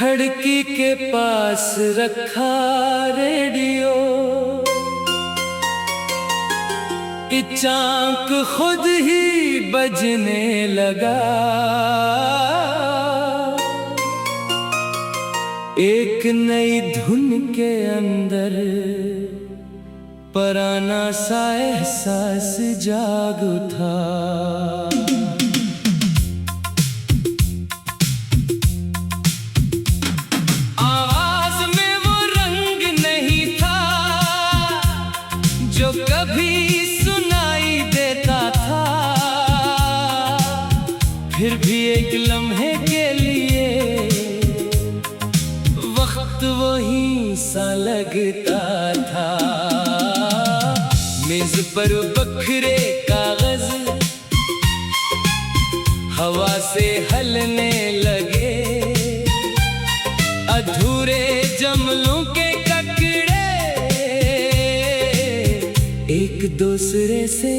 खिड़की के पास रखा रेडियो, चांक खुद ही बजने लगा। एक नई धुन के अंदर पराना सा एहसास जाग उठा। आवाज में वो रंग नहीं था जो कभी सुनाई देता था, फिर भी एक लम्हे के लिए वक्त वही सा लगता था। मेज पर बखरे कागज हवा से हलने लगे, अधूरे जमलों के ककड़े एक दूसरे से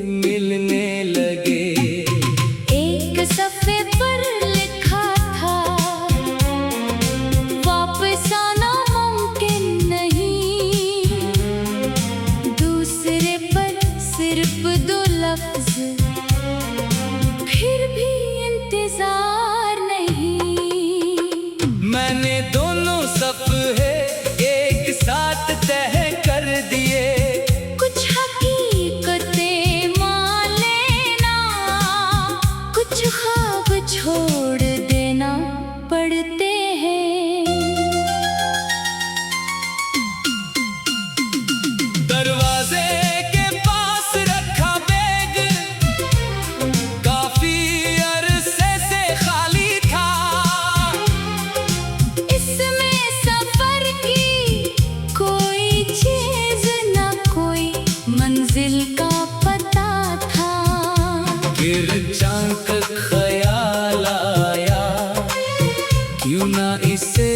मिलने लगे। एक सफ़े पर लिखा था वापस आना मुमकिन नहीं, दूसरे पर सिर्फ 2 लफ्ज फिर भी इंतजार नहीं। मैंने दोनों सफ़े एक साथ तह कर दिए, कुछ हकीकतें मान लेना, कुछ ख्वाब छोड़ देना पड़ते हैं। दरवाजे के पास रखा बैग काफी अरसे से खाली था, इसमें सफर की कोई चीज न कोई मंजिल का पता था। फिर चांक ख्याल आया, क्यों ना इसे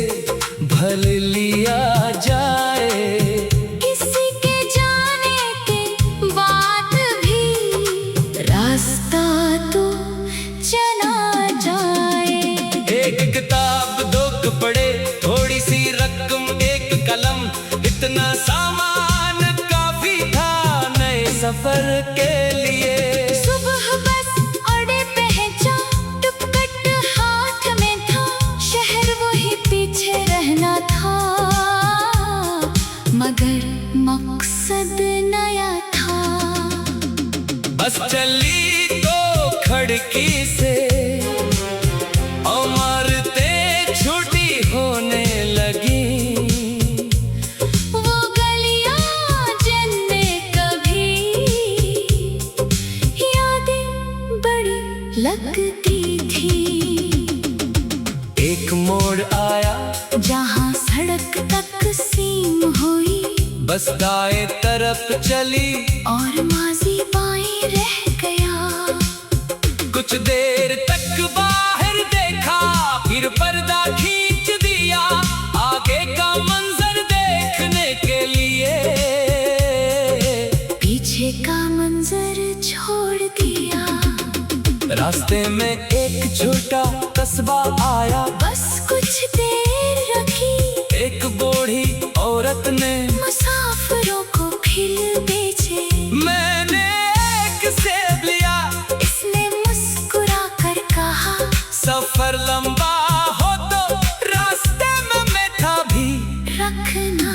भर लिया जाए। किसी के जाने के बाद भी रास्ता तो चला जाए। एक किताब, 2 कपड़े, थोड़ी सी रकम, एक कलम, इतना सामान काफी था नए सफर के लिए। सुबह बस अड़े पहुंचा, टुकट हाथ में था, शहर वही पीछे रहना था, मगर मकसद नया था। बस चली तो खिड़की से इमारतें छोटी होने लगी, वो गलियां जिनमें कभी यादें बड़ी लगती थी। एक मोड़ आया जहाँ सड़क तकसीम हुई, बस दाएं तरफ चली और माजी बाएं रह गया। कुछ देर तक बाहर देखा, फिर पर्दा खींच दिया आगे का मंजर देखने के लिए। पीछे का मंजर छोड़ दिया। रास्ते में एक छोटा कस्बा आया, बस कुछ देर रखी, एक बूढ़ी औरत ने मुसाफिरों को खिल बेचे। मैंने एक सेब लिया, इसने मुस्कुरा कर कहा, सफर लंबा हो तो रास्ते में मीठा भी रखना।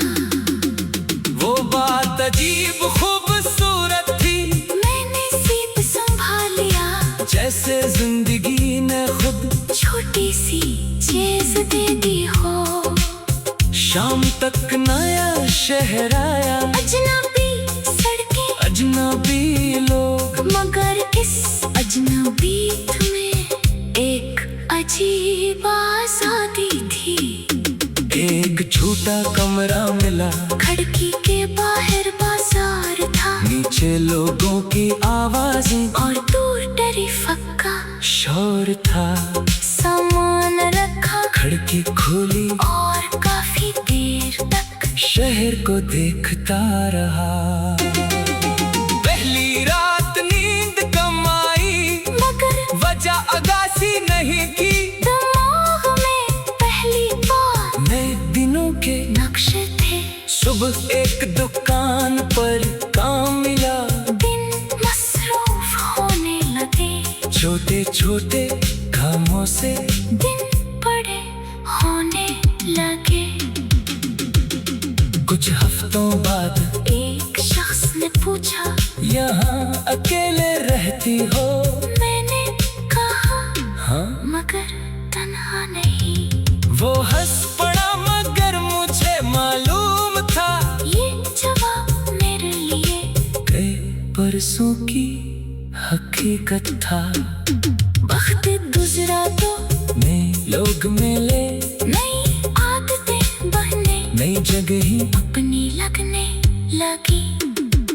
वो बात अजीब खूबसूरत थी, मैंने सेब संभाल लिया, जैसे जिंदगी ने खुद छोटी सी चीज दे दी हो। शाम तक नया शहर आया, अजनबी सड़कें, अजनबी लोग, मगर इस अजनबी में एक अजीब आजादी थी। एक छोटा कमरा मिला, खिड़की के बाहर बाजार था, नीचे लोगों की आवाजें और दूर डरी फक्का शोर था। सामान रखा, खिड़की खोली और काफी देर तक शहर को देखता रहा। पहली रात नींद कम आई, मगर वजह अगासी नहीं की। दिमाग में पहली नक्श थे। सुबह एक दुकान पर काम मिला, दिन मसरूफ होने लगे, छोटे छोटे कामों से दिन बड़े होने लगे। कुछ हफ्तों बाद एक शख्स ने पूछा, यहाँ अकेले रहती हो? मैंने कहा, हाँ, मगर तन्हा नहीं। वो हंस पड़ा मगर मुझे मालूम था ये जवाब मेरे लिए कई बरसों की हकीकत था। वक्त गुजरा तो नए लोग मिले, नई आदतें बहने नई जगह अपनी लगने लगी।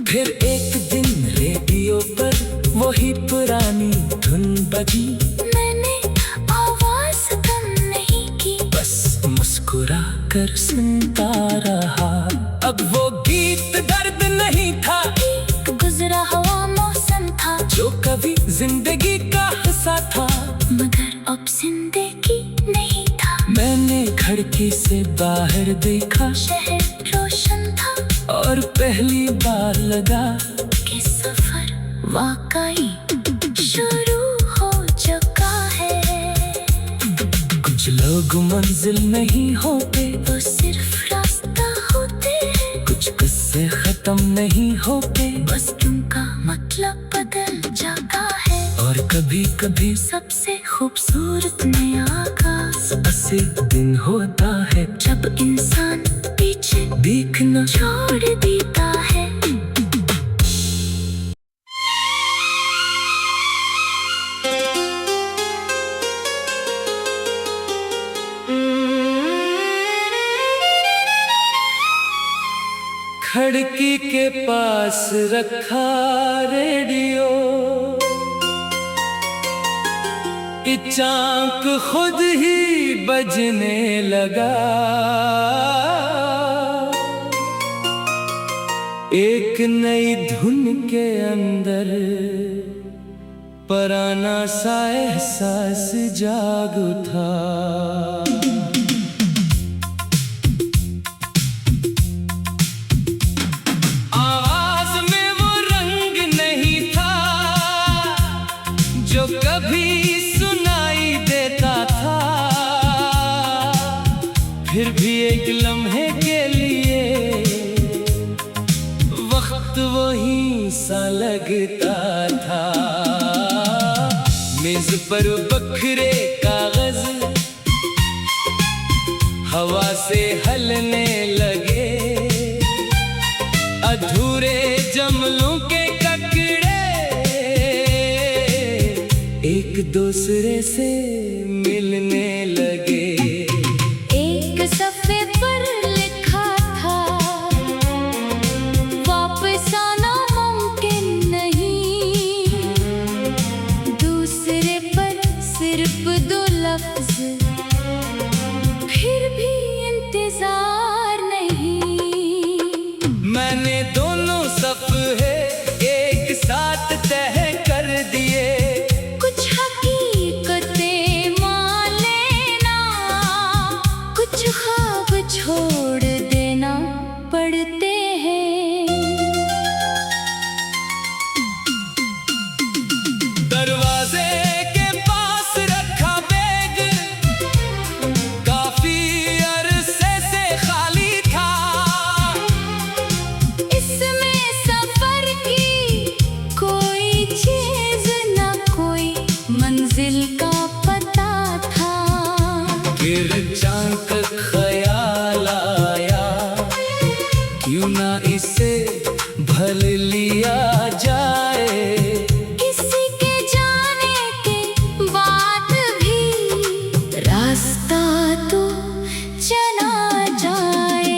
फिर एक दिन रेडियो पर वही पुरानी धुन बजी। मैंने आवाज कम नहीं की, बस मुस्कुरा कर सुनता रहा। अब वो गीत दर्द नहीं था, एक गुजरा हुआ मौसम था, जो कभी जिंदगी का हिस्सा था, मगर अब जिंदगी नहीं था। मैंने खिड़की से बाहर देखा, शहर रोशन था और पहली बार लगा कि सफर वाकई शुरू हो चुका है। कुछ लोग मंजिल नहीं होते, वो सिर्फ रास्ता होते हैं, कुछ किस्से खत्म नहीं होते, बस उनका मतलब बदल जाता है। और कभी कभी सबसे खूबसूरत नया आगाज ऐसे दिन होता है जब इंसान पीछे देखना छोड़ देता है। खिड़की के पास रखा रेडियो, चांक खुद ही बजने लगा। एक नई धुन के अंदर पराना सा एहसास जाग उठा। आवाज में वो रंग नहीं था जो कभी सुनाई देता था, फिर भी एक लम्हे के लिए वक्त वही सा लगता था। मेज पर बखरे कागज हवा से हलने लगे, अधूरे जमलों के ककड़े एक दूसरे से मिलने लगे। एक सफ़े पर लिखा था, वापस आना मुमकिन नहीं। दूसरे पर सिर्फ 2 लफ्ज, फिर भी इंतजार नहीं। मैंने दोनों सफ़े एक साथ तय कर दिए, कुछ हकीकतें मान लेना, कुछ ख्वाब छोड़ देना पड़ते हैं। दरवाजे के पास रखा बैग काफी अरसे से खाली था। इसमें सफर की कोई चीज न कोई मंजिल का पता था। फिर चांक ख्याल आया, क्यों ना इसे भर लिया जाए। किसी के जाने के बाद भी रास्ता तो चला जाए।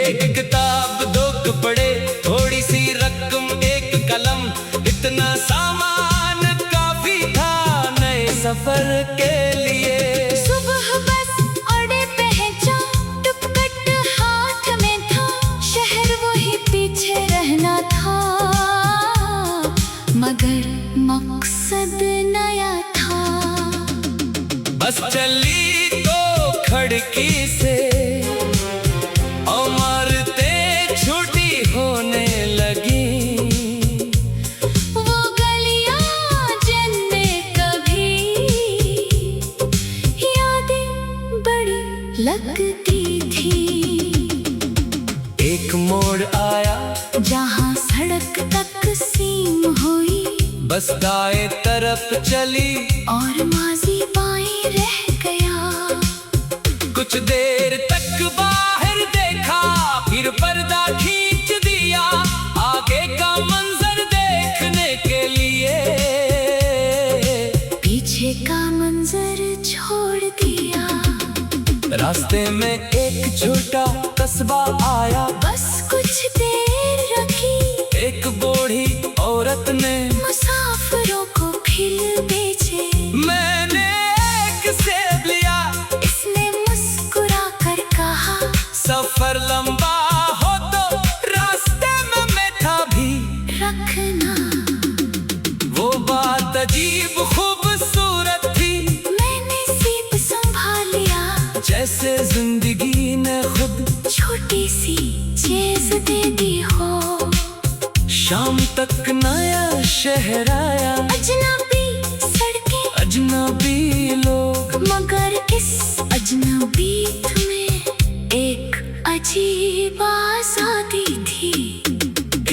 एक किताब 2 कपड़े, थोड़ी सी रकम, एक कलम, इतना सामान काफी था नए सफर के लिए। सुबह बस अड़े पहुंचा, टुकट हाथ में था, शहर वही पीछे रहना था, मगर मकसद नया था। बस चली तो खिड़की से और एक मोड़ आया जहाँ सड़क तक सीम हुई, बस दाएं तरफ चली और माजी बाएं रह गया। कुछ देर तक बाहर देखा, फिर पर्दा खींच दिया आगे का मंजर देखने के लिए। पीछे का मंजर छोड़ दिया। रास्ते में एक छोटा कस्बा आया, बस कुछ देर रखी, एक बूढ़ी औरत ने मुसाफिरों को फील बेचे। मैंने एक सेब लिया, इसने मुस्कुरा कर कहा, सफर लंबा हो तो रास्ते में मीठा भी रखना। वो बात अजीब खूबसूरत थी, मैंने सेब संभाल लिया, जैसे जिंदगी ने खुद छोटी सी चीज दे दी हो। शाम तक नया शहर आया, अजनबी सड़कें, अजनबी लोग, मगर इस अजनबीत में एक अजीब आजादी थी।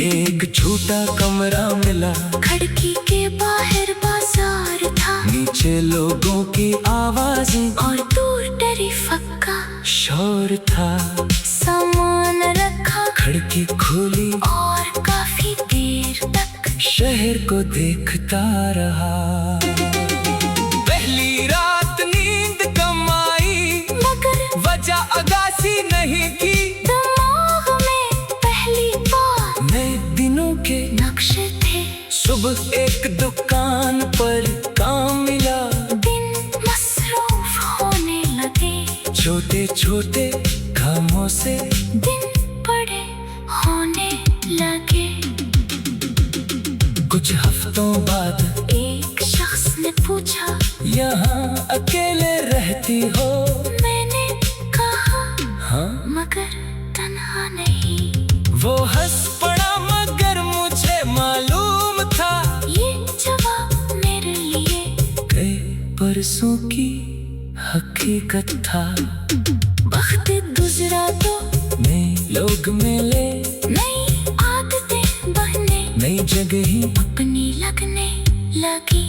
एक छोटा कमरा मिला, खिड़की के बाहर बाजार था, नीचे लोगों की आवाजें और दूर टरीफक का शोर था। सामान रखा, खिड़की खोली और काफी देर तक शहर को देखता रहा। पहली रात नींद कम आई, मगर वजह अगासी नहीं थी। दिमाग में पहली बार नए दिनों के नक्शे थे। सुबह एक दुकान पर काम मिला, दिन मसरूफ होने लगे, छोटे छोटे कामों से दिन बड़े होने लगे। कुछ हफ्तों बाद एक शख्स ने पूछा, यहाँ अकेले रहती हो? मैंने कहा, हाँ। मगर तन्हा नहीं। वो हंस पड़ा, मगर मुझे मालूम था ये जवाब मेरे लिए कई बरसों की हकीकत था। वक्त गुजरा तो नए लोग मिले, नई आदतें बहने नई जगह अपनी लगने लगी।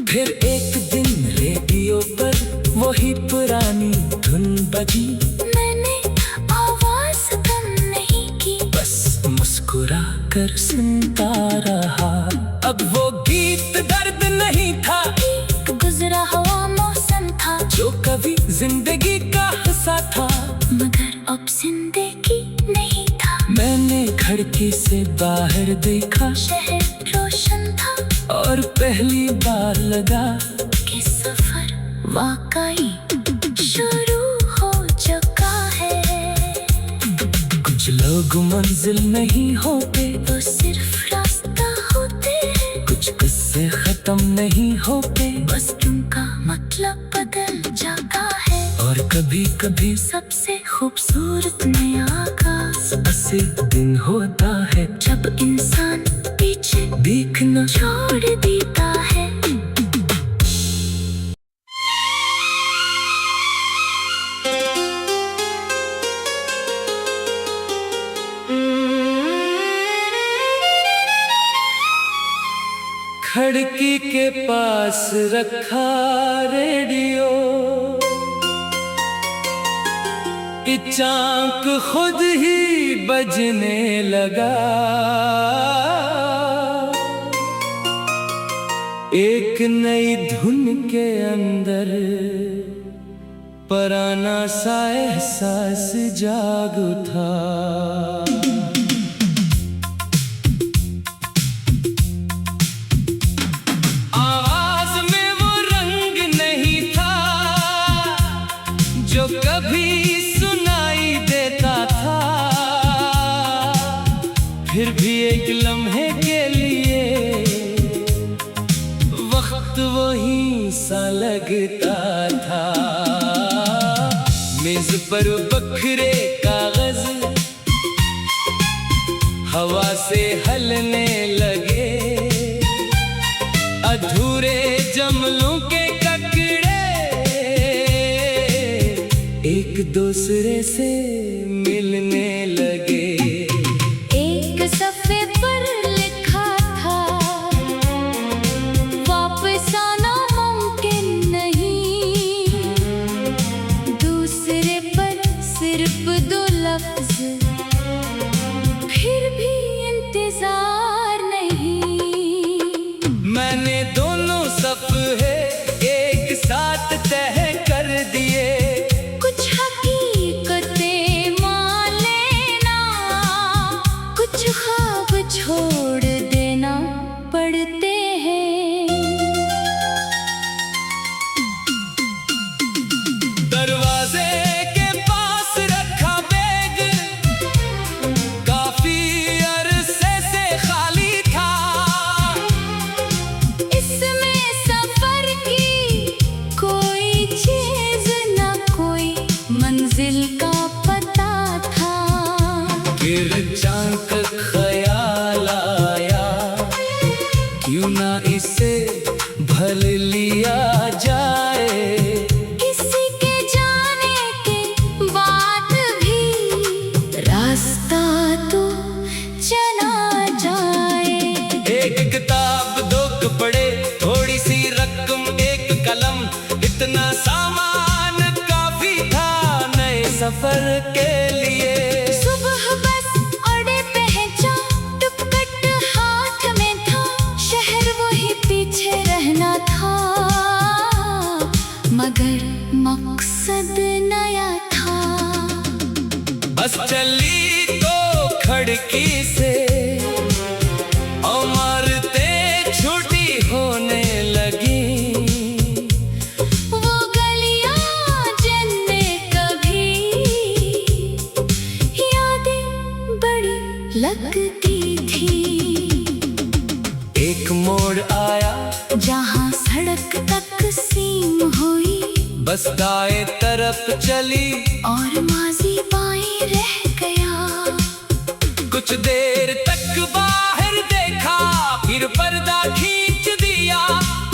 फिर एक दिन रेडियो पर वही पुरानी धुन बजी, मैंने आवाज कम नहीं की, बस मुस्कुरा कर सुनता रहा। अब वो गीत दर्द नहीं था, एक गुजरा हुआ मौसम था, जो कभी जिंदगी का हिस्सा था, मगर अब जिंदगी नहीं था। मैंने खिड़की से बाहर देखा, शहर रोशन था, और पहली बार लगा कि सफर वाकई शुरू हो चुका है। कुछ लोग मंजिल नहीं होते, वो सिर्फ रास्ता होते हैं, कुछ किस्से खत्म नहीं होते, बस उनका मतलब बदल जाता है। और कभी कभी सबसे खूबसूरत नया आगाज ऐसे दिन होता है जब इंसान पीछे देखना छोड़ देता है। खिड़की के पास रखा रेडियो, चांक खुद ही बजने लगा। एक नई धुन के अंदर पराना सा एहसास जाग उठा। आवाज में वो रंग नहीं था जो कभी सुनाई देता था, फिर भी एक लम्हे के लिए वक्त वही सा लगता था। मेज पर बखरे कागज हवा से हलने लगे, अधूरे जमलों के ककड़े एक दूसरे से मिलने लगे। छोड़ देना पड़ते हैं। दरवाजे के पास रखा बैग काफी अरसे से खाली था। इसमें सफर की कोई चीज न कोई मंजिल का पता था। फिर अचानक ख्याल आया क्यों ना इसे भर लिया जाए। किसी के जाने के बाद भी रास्ता तो चला जाए। एक किताब, दो कपड़े, थोड़ी सी रकम, एक कलम, इतना सामान काफी था नए सफर के लिए। सुबह बस अड्डे पहुंचा, टिकट हाथ में था, शहर वही पीछे रहना था, मगर मकसद नया था। बस चली तो खिड़की से इमारतें छोटी होने लगी। वो गलियां जिनमें कभी यादें बड़ी लगती थी। एक मोड़ आया जहाँ सड़क तकसीम हुई बस दाएं तरफ चली और माजी बाएं रह गया। कुछ देर तक बाहर देखा फिर पर्दा खींच दिया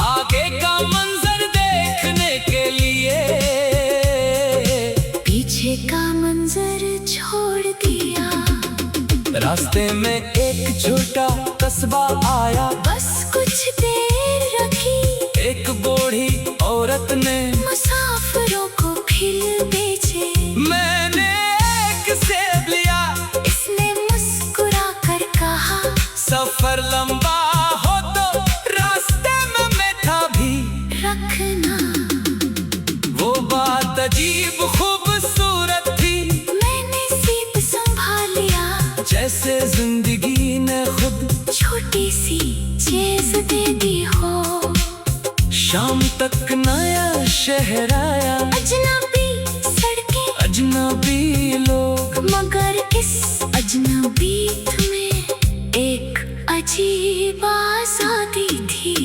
आगे का मंजर देखने के लिए। पीछे का मंजर छोड़ दिया। रास्ते में एक छोटा कस्बा आया। बस कुछ देर रखी, एक बूढ़ी औरत ने मुसाफिरों को फिर बेचे। मैंने एक सेब लिया, इसने मुस्कुरा कर कहा, सफर लंबा हो तो रास्ते में मीठा भी रखना। वो बात अजीब खूबसूरत थी, मैंने सीप संभाल लिया, जैसे जिंदगी ने खुद छोटी सी चीज दे दी हो। शाम तक नया शहर आया, अजनबी सड़कें, अजनबी लोग, मगर इस अजनबीत में एक अजीब आजादी थी।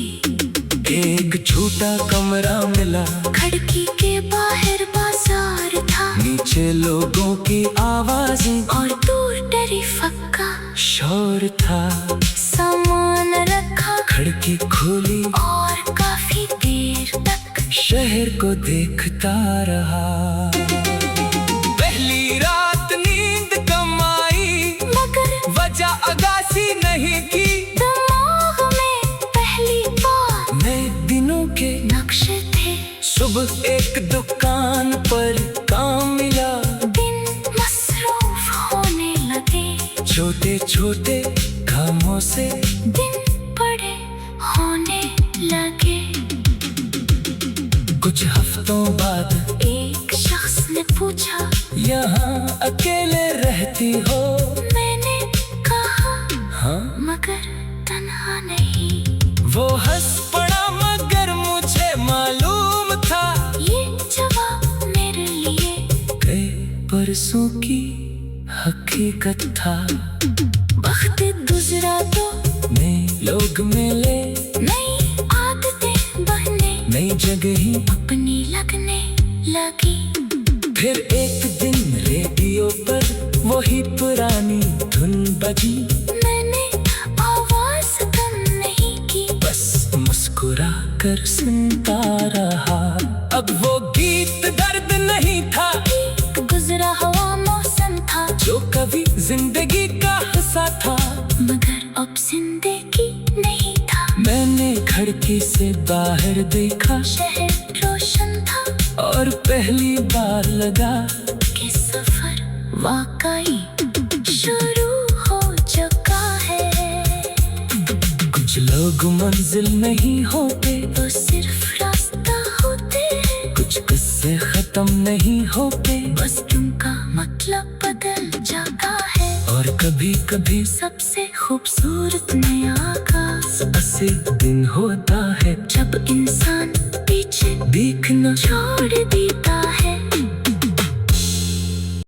एक छोटा कमरा मिला, खिड़की के बाहर बाजार था, नीचे लोगों की आवाजें और दूर डरी फक्का शोर था। सामान रखा, खिड़की खोली और काफी देर तक शहर को देखता रहा। पहली रात नींद कम आई, मगर वजह अगासी नहीं की। दिमाग में पहली बार नए दिनों के नक्शे थे। सुबह एक दुकान पर काम मिला, दिन मसरूफ होने लगे, छोटे छोटे कामों से दिन बड़े होने लगे। कुछ हफ्तों बाद एक शख्स ने पूछा, यहाँ अकेले रहती हो? मैंने कहा, हाँ। मगर तन्हा नहीं। वो हंस पड़ा मगर मुझे मालूम था ये जवाब मेरे लिए कई बरसों की हकीकत था। वक्त गुजरा तो नए लोग मिले, नई आदतें बहने नई जगह ही अपनी लगने लगी। फिर एक दिन रेडियो पर वही पुरानी धुन बजी। मैंने आवाज कम नहीं की, बस मुस्कुरा कर सुनता रहा। अब वो गीत दर्द नहीं था, एक गुजरा हुआ मौसम था, जो कभी जिंदगी का हिस्सा था, मगर अब जिंदगी नहीं था। मैंने खिड़की से बाहर देखा, शहर रोशन था, और पहली बार लगा कि सफर वाकई शुरू हो चुका है। कुछ लोग मंजिल नहीं होते, वो सिर्फ रास्ता होते हैं। कुछ किस्से खत्म नहीं होते, बस उनका मतलब बदल जाता है। और कभी कभी सबसे खूबसूरत नया आगाज। ऐसे दिन होता है जब इंसान पीछे देखना छोड़ देता